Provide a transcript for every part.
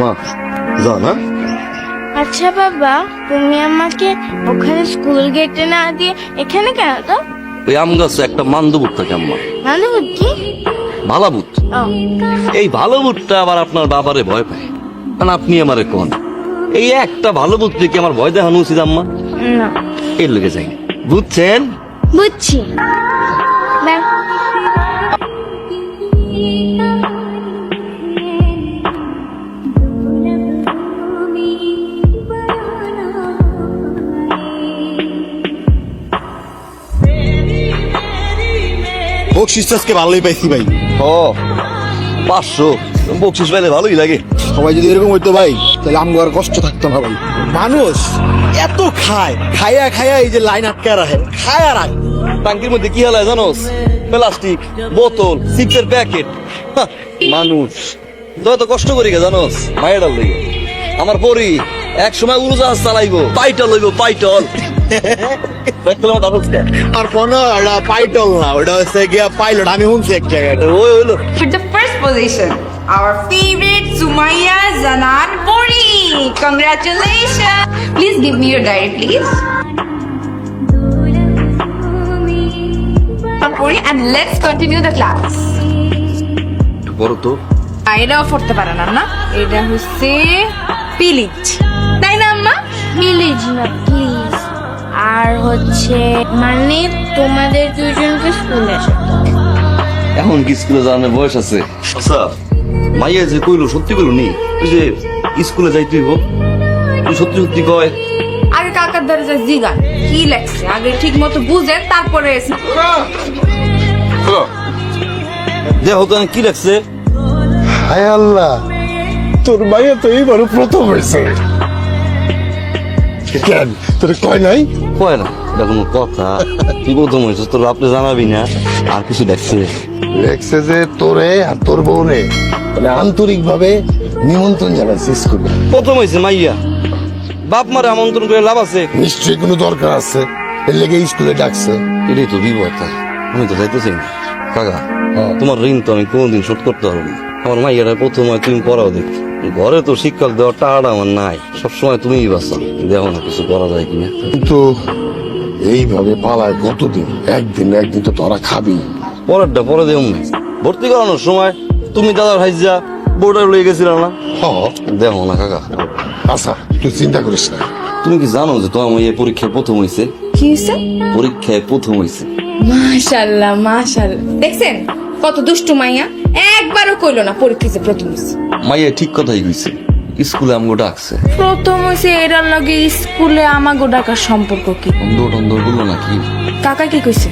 মা যা না। আচ্ছা বাবা, তুমি আমাকে ওখানে স্কুল গেটে না দিয়ে এখানে কেন? তো ওই আম গাছে একটা মান্দবুট থাকে আম্মা, ভালো বুদ্ধি। ভালা বুট। ও, এই ভালো বুটটা আবার আপনার বাবারে ভয় পায়, কারণ আপনি আমারে কোন এই একটা ভালো বুট কি আমার ভয় দেখানো উচিত আম্মা? না, এর লেগে যাই, বুঝছেন? বুঝছি। বাই। বকশিস আজকে ভালোই পাইছি ভাই। ও 500 বকশিস পাইলে ভালোই লাগে। সবাই যদি এরকম হইতো ভাই, তাহলে আমগো আর কষ্ট থাকতো না ভাই। মানুষ এত খায়, খায়া খায়া এই যে লাইন আটকে রাখে, খায় আর আয়। টাঙ্কির মধ্যে কি হালায় জানোস? প্লাস্টিক বোতল, চিপসের প্যাকেট। মানুষ তো এত কষ্ট করি গে জানোস? মায়ের লইব আমার পরি এক সময় উড়োজাহাজ চালাইবো, পাইটল লইব, পাইটল। আর কোনো পাইটল না, ওটা হচ্ছে গিয়া পাইলট। আমি শুনছি এক জায়গায়। ওই হইলো For the first position, our favorite Sumaya Zanan Puri. Congratulations. Please give me your diary, please. Puri, and let's continue the class. বড় তো এটাও পড়তে পারে না? এটা হচ্ছে পিলিচ, তাই না আম্মা? প্লিজ না, প্লিজ। আর হচ্ছে মানে তোমাদের দুজনকে স্কুলে আসতে হবে। এখন কি স্কুলে যাওয়ার বয়স আছে? আচ্ছা মাইয়া যে কইলো সত্যি কইলো নি? ওই যে স্কুলে যাইতে হইব, তুই সত্যি সত্যি কয়? আগে কাকার দ্বারা যা জিগান কি লেখছে, আগে ঠিক মতো বুঝেন তারপরে দেখো তো কি লাগছে। হায় আল্লাহ, তোর মাইয়া তো এইবারও প্রথম হয়েছে। কেন তোর কয় নাই? কয় না, এটা কোনো কথা? তুই প্রথম হয়েছিস, তোর আপনি জানাবি না? আর কিছু দেখছে? দেখছে যে তোরে আর তোর বউরে মানে আন্তরিক ভাবে নিমন্ত্রণ জানাচ্ছে স্কুলে। প্রথম হয়েছে মাইয়া, বাপ মারে আমন্ত্রণ করে লাভ আছে? নিশ্চয়ই কোনো দরকার আছে, এর লেগে স্কুলে ডাকছে। এটাই তো বিপদ। আমি তো যাইতেছি না কাকা, তোমার ঋণ তো আমি কোনোদিন শোধ করতে পারবো না। আমার মাইয়াটা প্রথম হয় তুমি পড়াও দেখি, ঘরে তো শিক্ষক দেওয়ার টাকাটা আমার নাই, সবসময় তুমিই বাঁচাও। দেখো না কিছু করা যায় কিনা। কিন্তু এইভাবে পালায় কতদিন? একদিন না একদিন তো তোরা খাবি। পরেরটা পরে দেব না। ভর্তি করানোর সময় তুমি দাদার হাইজা বোর্ডার লয়ে গেছিল না? হ, দেখো না কাকা, আচ্ছা তুই চিন্তা করিস না। তুমি কি জানো যে তোমার মেয়ে পরীক্ষায় প্রথম হয়েছে? কি হয়েছে? পরীক্ষায় প্রথম হয়েছে। মাশাআল্লাহ মাশাআল্লাহ, দেখছেন কত দুষ্টু মাইয়া, একবারও কইলো না পরীক্ষাতে প্রথম হইছে। মাইয়া ঠিক কথাই কইছে, স্কুলে আমগো ডাকছে। প্রথম হইছে এরার লগে স্কুলে আমাগো ডাকার সম্পর্ক কি? অন্দর টন্দর বললো নাকি? কাকা কি কইছে?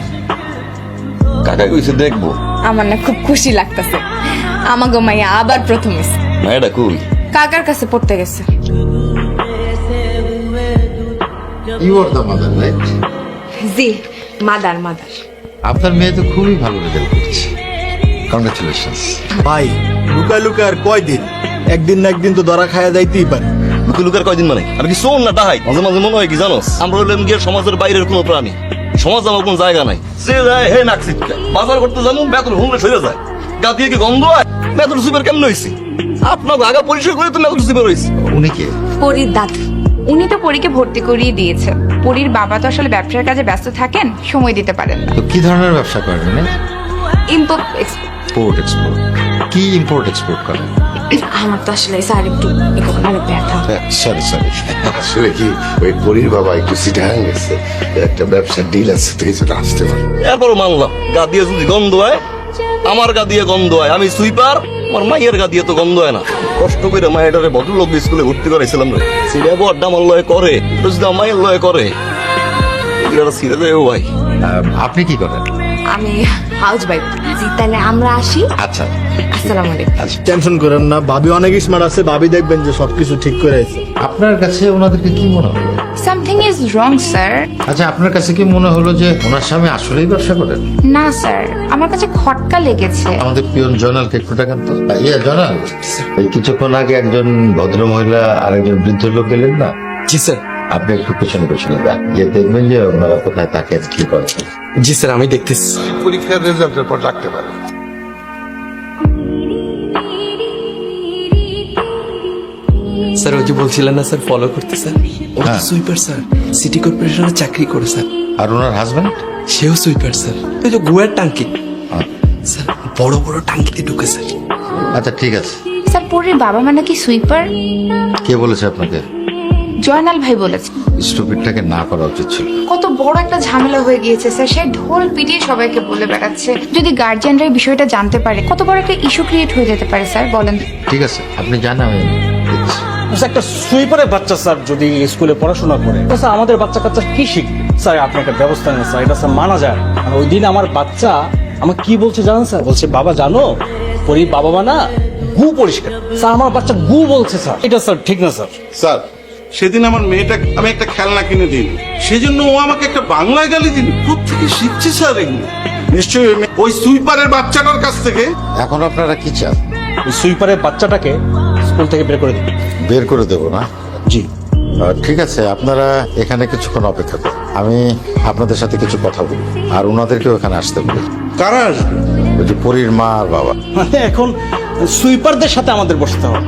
কাকা কইছে দেখবো। আমার না খুব খুশি লাগতেছে, আমাগো মাইয়া আবার প্রথম হইছে। মায়েরা কই? কাকার কাছে পড়তে গেছে। You are the mother, right? জি, মাদার মাদার। আপনার মেয়ে তো খুবই ভালো রেজাল্ট করছে, কংগ্রেচুলেশনস। ভাই লুকায় লুকায় আর কয়দিন? একদিন না একদিন তো ধরা খায়া যাইতেই পারে। লুকে লুকার কয়দিন মানে? আমি কি শোন না ডাহাই? মাঝে মাঝে মনে হয় কি জানোস, আমরা হলাম গিয়ে সমাজের বাইরের কোনো প্রাণী। সমাজ আমার কোনো জায়গা নাই। সে যায় হে নাক ছিটকায়, বাজার করতে জানো বেতন হুমলে সরে যায়, গা দিয়ে কি গন্ধ হয়? বেতন সুপার কেমন হয়েছি? আপনার আগা পরিষ্কার করে তো বেতন সুপার হয়েছে। উনি কে? পরীর দাদু, উনি তো পরীকে ভর্তি করিয়ে দিয়েছেন। পরীর বাবা তো আসলে ব্যবসার কাজে ব্যস্ত থাকেন, সময় দিতে পারেন না। তো কি ধরনের ব্যবসা করেন উনি? Import import export. কি ইম্পোর্ট এক্সপোর্ট করেন? আমার তো আসলে স্যার একটু একেবারে ব্যথা। সরি সরি, আসলে কি ওই পরীর বাবা একটু সিটাহাং গেছে, একটা ব্যবসার ডিল আছে, তো কিছু আসতে পারে। এরপরও মানলাম গা দিয়ে যদি গন্ধ হয়, আমার গা দিয়ে গন্ধ হয়, আমি সুইপার, আমার মাইয়ের গা দিয়ে তো গন্ধ হয় না। কষ্ট করে মায়ের ভদ্রলোক স্কুলে ভর্তি করাইছিলাম রে, সে ব্যবহারটা আমার লয়ে করে, তো যদি আমার মায়ের লয়ে করে এগুলো ছিঁড়ে দেয় ও ভাই। আপনি কি করেন? আমি হাউস ওয়াইফ। জি, তাহলে আমরা আসি। আচ্ছা, আসসালামু আলাইকুম। টেনশন করেন না, ভাবি অনেক স্মার্ট আছে, ভাবি দেখবেন যে সবকিছু ঠিক করে আছে। আপনার কাছে ওনাদেরকে কি মনে হলো? Something is wrong sir. আচ্ছা, আপনার কাছে কি মনে হলো যে ওনার স্বামী আসলেই ব্যবসা করেন? না স্যার, আমার কাছে খটকা লেগেছে। আমাদের পিয়ন জয়নালকে একটু টাকান তো। ইয়ে জয়নাল, এই কিছুক্ষণ আগে একজন ভদ্র মহিলা আর একজন বৃদ্ধ লোক এলেন না? জি স্যার। আপনি একটু পেছনে পেছনে যান, গিয়ে দেখবেন যে ওনারা কোথায় তাকে কি করেন। জি স্যার, আমি দেখতেছি। পরীক্ষার রেজাল্টের পর ডাকতে পারে। স্যার ওই যে বলছিলেন না স্যার ফলো করতে স্যার ও হ্যাঁ। সুইপার স্যার সিটি কর্পোরেশনে চাকরি করে স্যার আর ওনার হাজবেন্ড? সেও সুইপার স্যার ওই যে গুয়ার টাঙ্কি স্যার বড় বড় টাঙ্কিতে ঢুকে স্যার আচ্ছা ঠিক আছে। স্যার পরীর বাবা মা নাকি সুইপার? কে বলেছে আপনাকে? জয়নাল ভাই বলেছে। স্টুপিডটাকে না করা উচিত ছিল। কত বড় একটা ঝামেলা হয়ে গিয়েছে স্যার, সে ঢোল পিটিয়ে সবাইকে বলে বেড়াচ্ছে। যদি গার্জিয়ানরা এই বিষয়টা জানতে পারে কত বড় একটা ইস্যু ক্রিয়েট হয়ে যেতে পারে স্যার, বলেন। ঠিক আছে, আপনি জান, আমি দেখছি। একটা সুইপারের বাচ্চা স্যার যদি স্কুলে পড়াশোনা করে তো স্যার আমাদের বাচ্চা কাচ্চা কি শিখবে? স্যার আপনি একটা ব্যবস্থা নেন স্যার, এটা স্যার মানা যায় না। আর ওই দিন আমার বাচ্চা আমাকে কি বলছে জানেন স্যার? বলছে বাবা জানো পরি বাবা মা না গু পরিষ্কার। স্যার আমার বাচ্চা গু বলছে স্যার, এটা স্যার ঠিক না স্যার। স্যার সেদিন আমার মেয়েটা আমি একটা খেলনা কিনে দিই, সেজন্য ও আমাকে একটা বাংলায় গালি দিল। কোথেকে শিখছে স্যার এগুলো? নিশ্চয়ই ওই সুইপারের বাচ্চাটার কাছ থেকে। এখন আপনারা কি চান? ওই সুইপারের বাচ্চাটাকে স্কুল থেকে বের করে দিন। বের করে দেবো না? জি ঠিক আছে, আপনারা এখানে কিছুক্ষণ অপেক্ষা করুন, আমি আপনাদের সাথে কিছু কথা বলি, আর ওনাদেরকেও এখানে আসতে বলি। কারা আসবে? ওই যে পরীর মা আর বাবা। মানে এখন সুইপারদের সাথে আমাদের বসতে হবে।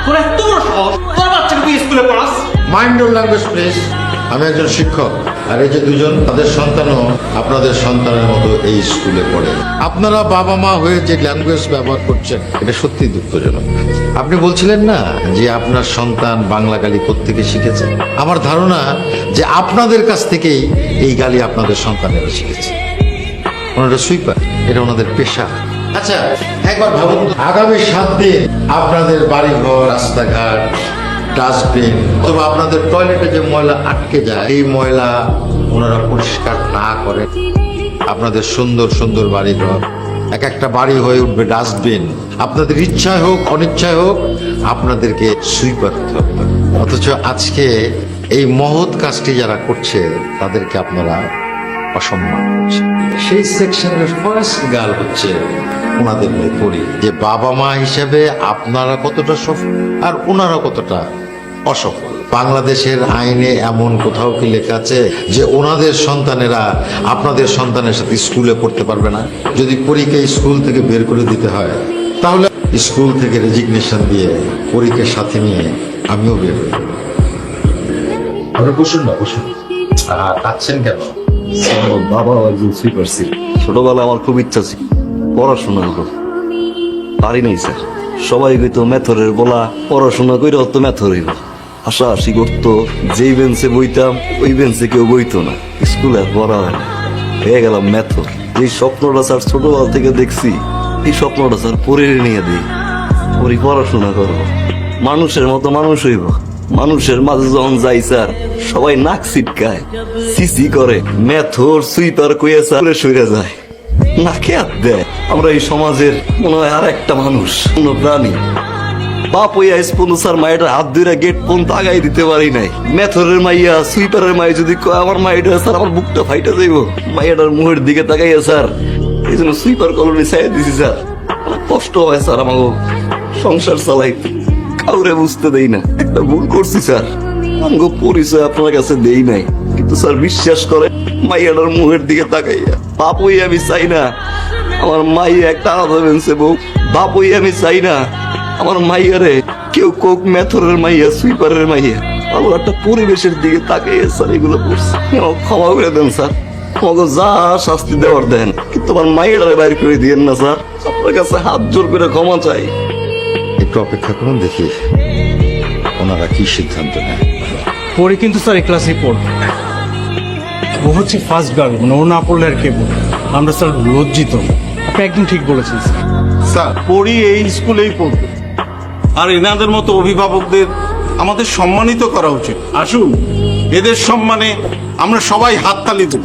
তোর এত বড় সাহস, তোর বাচ্চাকে তুই স্কুলে পড়াস? Mind your language please. আমি একজন শিক্ষক, আর এই যে দুজন, তাদের সন্তানও আপনাদের সন্তানের মতো এই স্কুলে পড়ে। আপনারা বাবা মা হয়ে যে ল্যাঙ্গুয়েজ ব্যবহার করছেন এটা সত্যি দুঃখজনক। আপনি বলছিলেন না যে আপনার সন্তান বাংলা গালি কোত্থেকে শিখেছে? আমার ধারণা যে আপনাদের কাছ থেকেই এই গালি আপনাদের সন্তানেরা শিখেছে। ওনারা সুইপার, এটা ওনাদের পেশা। আচ্ছা একবার ভাবুন তো, আগামী 7 দিন আপনাদের বাড়িঘর, রাস্তাঘাট, ডাস্টবিন অথবা আপনাদের টয়লেটে যে ময়লা আটকে যায়, এই ময়লা ওনারা পরিষ্কার না করে, আপনাদের সুন্দর সুন্দর বাড়িঘর এক একটা বাড়ি হয়ে উঠবে ডাস্টবিন। আপনাদের ইচ্ছায় হোক অনিচ্ছায় হোক আপনাদেরকে সুইপার হতে হবে। অথচ আজকে এই মহৎ কাজটি যারা করছে তাদেরকে আপনারা অসম্মান করছে। সেই সেকশনের ফার্স্ট গার্ল হচ্ছে ওনাদের মেয়ে পরি। যে বাবা মা হিসেবে আপনারা কতটা সফল আর ওনারা কতটা অসফল। বাংলাদেশের আইনে এমন কোথাও কি লেখা আছে যে ওনাদের সন্তানেরা আপনাদের সন্তানের সাথে স্কুলে পড়তে পারবে না? যদি পরীকে স্কুল থেকে বের করে দিতে হয় তাহলে স্কুল থেকে রেজিগনেশন দিয়ে পরীকে সাথে নিয়ে আমিও বের হয়ে যাবো। আপনারা বসুন না, বসুন। কাঁদছেন কেন? বাবা একজন সুইপার ছিল, ছোটবেলায় আমার খুব ইচ্ছা ছিল পড়াশোনা করব, পারি নাই স্যার। সবাই কইতো মেথরের বলা, পড়াশোনা করে অত মেথর হইব। হাসাহাসি করতো, যেই বেঞ্চে বইতাম ওই বেঞ্চে কেউ বইতো না। স্কুলে আর পড়া হয় না, হয়ে গেলাম মেথর। যেই স্বপ্নটা স্যার ছোটবেলা থেকে দেখছি, এই স্বপ্নটা স্যার পড়ে নিয়ে দিই, পড়ি পড়াশোনা করব, মানুষের মতো মানুষ হইব। মানুষের মাঝে যখন যাই স্যার সবাই নাক ছিটকায়, সিসি করে, মেথর সুইপার কইয়া স্যার সইরা যায়, নাকে হাত দেয়। আমরা এই সমাজের মনে হয় আর একটা মানুষ, অন্য প্রাণী। বাপ হইয়া স্পন্দ স্যার মায়ের হাত ধরে গেট পর্যন্ত আগাই দিতে পারি নাই। মেথরের মাইয়া সুইপারের মাই যদি কয় আমার মাইটা স্যার, আমার বুকটা ফাইটা যাইব। মাইয়াটার মুখের দিকে তাকাইয়া স্যার এই জন্য সুইপার কলোনি চাই দিছি স্যার। অনেক কষ্ট হয় স্যার আমাকে সংসার চালাইতে, কাউরে বুঝতে দেই না। একটা ভুল করছি স্যার, আমাকে পরিচয় আপনার কাছে দেই নাই, কিন্তু স্যার বিশ্বাস করে মাইয়াটার মুখের দিকে তাকাইয়া বাপ হই আমি চাই না আমার মাইয়া একটা আলাদা বেঞ্চে বউ। বাপ হই আমি চাই না আমার মাইয়ারে কেউ কোক মেথরের মাইয়া সুইপারের মাইয়া। আমার একটা পরিবেশের দিকে তাকাইয়া স্যার এগুলো করছে। আমাকে ক্ষমা করে দেন স্যার, আমাকে যা শাস্তি দেওয়ার দেন, কিন্তু আমার মাইয়াটারে বাইর করে দিয়েন না স্যার। আপনার কাছে হাত জোর করে ক্ষমা চাই। একটু অপেক্ষা করুন, দেখি ওনারা কি সিদ্ধান্ত নেয়। পরে কিন্তু স্যার এই ক্লাসেই পড়বে। ও হচ্ছে ফার্স্ট গার্ল, মানে ও না পড়লে আর কে পড়বে? আমরা স্যার লজ্জিত। আপনি একদম ঠিক বলেছেন স্যার। স্যার পড়ি এই স্কুলেই পড়বে, আর এনাদের মতো অভিভাবকদের আমাদের সম্মানিত করা উচিত। আসুন এদের সম্মানে আমরা সবাই হাততালি দেব।